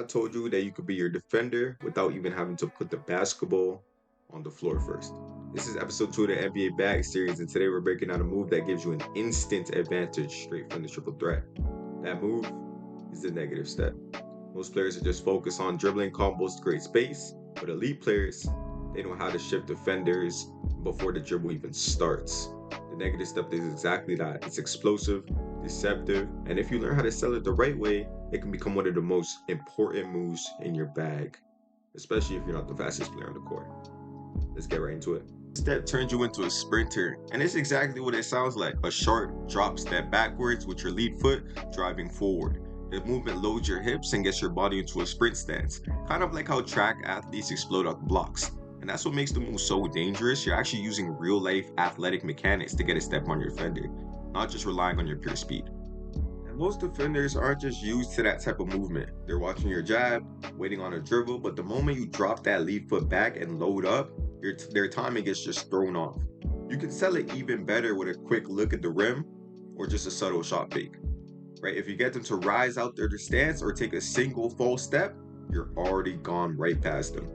I told you that you could be your defender without even having to put the basketball on the floor first. This is episode 2 of the NBA Bag series, and today we're breaking down a move that gives you an instant advantage straight from the triple threat. That move is the negative step. Most players are just focused on dribbling combos to create space, but elite players, they know how to shift defenders before the dribble even starts. The negative step is exactly that. It's explosive, deceptive, and if you learn how to sell it the right way, it can become one of the most important moves in your bag, especially if you're not the fastest player on the court. Let's get right into it. Step turns you into a sprinter, and it's exactly what it sounds like, a sharp drop step backwards with your lead foot driving forward. The movement loads your hips and gets your body into a sprint stance, kind of like how track athletes explode off blocks. And that's what makes the move so dangerous. You're actually using real life athletic mechanics to get a step on your defender, not just relying on your pure speed. And most defenders aren't just used to that type of movement. They're watching your jab, waiting on a dribble, but the moment you drop that lead foot back and load up, their timing gets just thrown off. You can sell it even better with a quick look at the rim or just a subtle shot fake. Right? If you get them to rise out their stance or take a single false step, you're already gone right past them.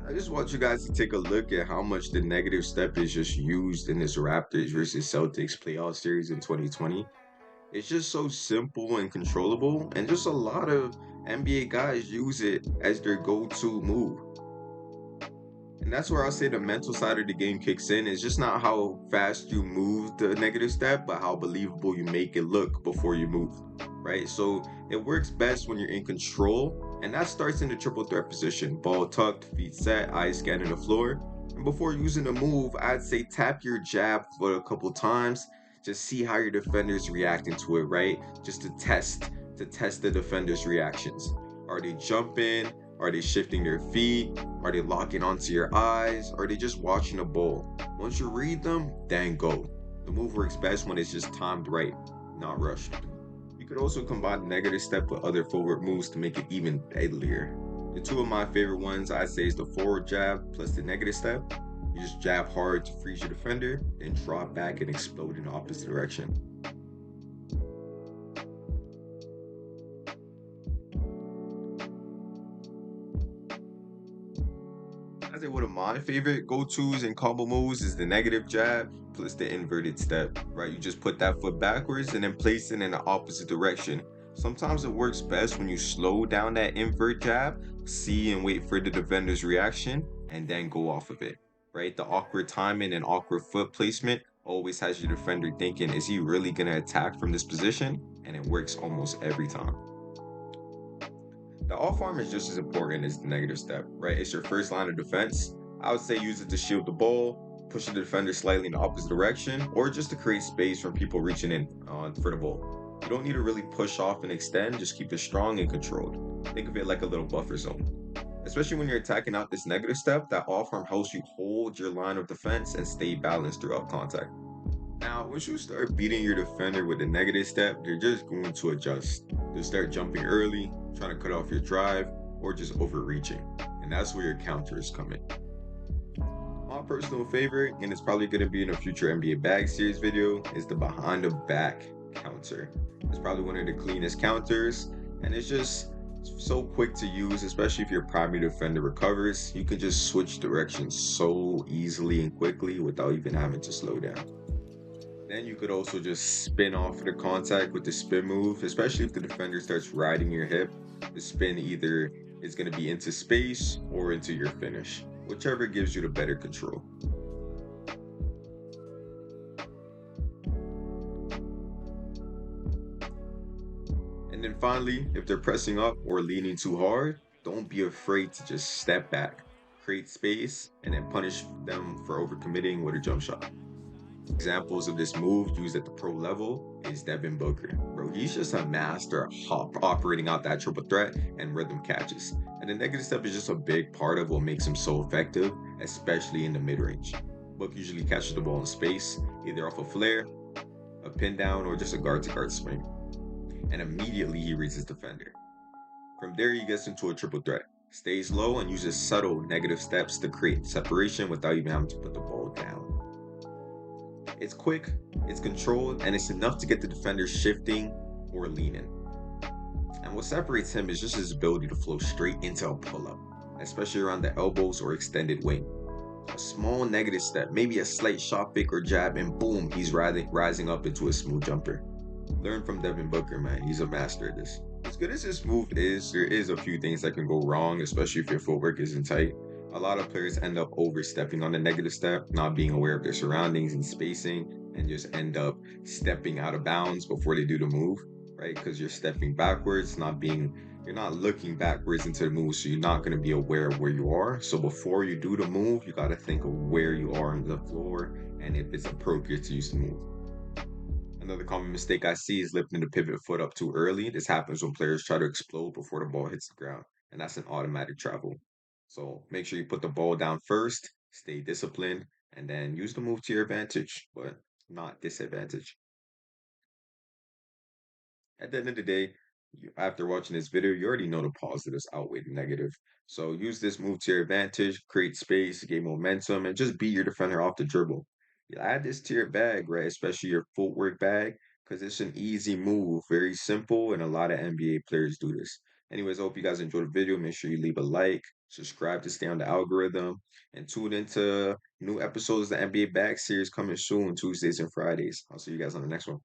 I just want you guys to take a look at how much the negative step is just used in this Raptors versus Celtics playoff series in 2020. It's just so simple and controllable, and just a lot of NBA guys use it as their go-to move. And that's where I'll say the mental side of the game kicks in. It's just not how fast you move the negative step, but how believable you make it look before you move, right? So it works best when you're in control, and that starts in the triple threat position. Ball tucked, feet set, eyes scanning the floor. And before using the move, I'd say tap your jab for a couple times. Just see how your defender's reacting to it, right? Just to test the defender's reactions. Are they jumping? Are they shifting their feet? Are they locking onto your eyes? Are they just watching the ball? Once you read them, then go. The move works best when it's just timed right, not rushed. You could also combine the negative step with other forward moves to make it even deadlier. The two of my favorite ones I'd say is the forward jab plus the negative step. You just jab hard to freeze your defender, then drop back and explode in the opposite direction. I say one of my favorite go-tos and combo moves is the negative jab plus the inverted step, right? You just put that foot backwards and then place it in the opposite direction. Sometimes it works best when you slow down that invert jab, see and wait for the defender's reaction, and then go off of it, right? The awkward timing and awkward foot placement always has your defender thinking, is he really going to attack from this position? And it works almost every time. The off arm is just as important as the negative step, right? It's your first line of defense. I would say use it to shield the ball, push the defender slightly in the opposite direction, or just to create space from people reaching in for the ball. You don't need to really push off and extend, just keep it strong and controlled. Think of it like a little buffer zone. Especially when you're attacking out this negative step, that off arm helps you hold your line of defense and stay balanced throughout contact. Now, once you start beating your defender with the negative step, they're just going to adjust. They'll start jumping early, trying to cut off your drive, or just overreaching. And that's where your counters come in. My personal favorite, and it's probably going to be in a future NBA Bag series video, is the behind the back counter. It's probably one of the cleanest counters, and it's just so quick to use, especially if your primary defender recovers. You can just switch directions so easily and quickly without even having to slow down. Then you could also just spin off of the contact with the spin move, especially if the defender starts riding your hip. The spin either is going to be into space or into your finish, whichever gives you the better control. And then finally, if they're pressing up or leaning too hard, don't be afraid to just step back, create space, and then punish them for overcommitting with a jump shot. Examples of this move used at the pro level is Devin Booker. Bro, he's just a master operating out that triple threat and rhythm catches. And the negative step is just a big part of what makes him so effective, especially in the mid-range. Book usually catches the ball in space, either off a flare, a pin down, or just a guard-to-guard swing. And immediately he reads his defender. From there he gets into a triple threat, stays low, and uses subtle negative steps to create separation without even having to put the ball down. It's quick, it's controlled, and it's enough to get the defender shifting or leaning. And what separates him is just his ability to flow straight into a pull up, especially around the elbows or extended wing. A small negative step, maybe a slight shot fake or jab, and boom, he's rising up into a smooth jumper. Learn from Devin Booker, man. He's a master at this. As good as this move is, there is a few things that can go wrong, especially if your footwork isn't tight. A lot of players end up overstepping on the negative step, not being aware of their surroundings and spacing, and just end up stepping out of bounds before they do the move, right? Because you're stepping backwards, you're not looking backwards into the move, so you're not going to be aware of where you are. So before you do the move, you got to think of where you are on the floor and if it's appropriate to use the move. Another common mistake I see is lifting the pivot foot up too early. This happens when players try to explode before the ball hits the ground, and that's an automatic travel. So make sure you put the ball down first, stay disciplined, and then use the move to your advantage, but not disadvantage. At the end of the day, after watching this video, you already know the positives outweigh the negative. So use this move to your advantage, create space, gain momentum, and just beat your defender off the dribble. You add this to your bag, right? Especially your footwork bag, because it's an easy move, very simple, and a lot of NBA players do this. Anyways, I hope you guys enjoyed the video. Make sure you leave a like, subscribe to stay on the algorithm, and tune into new episodes of the NBA Bag series coming soon, Tuesdays and Fridays. I'll see you guys on the next one.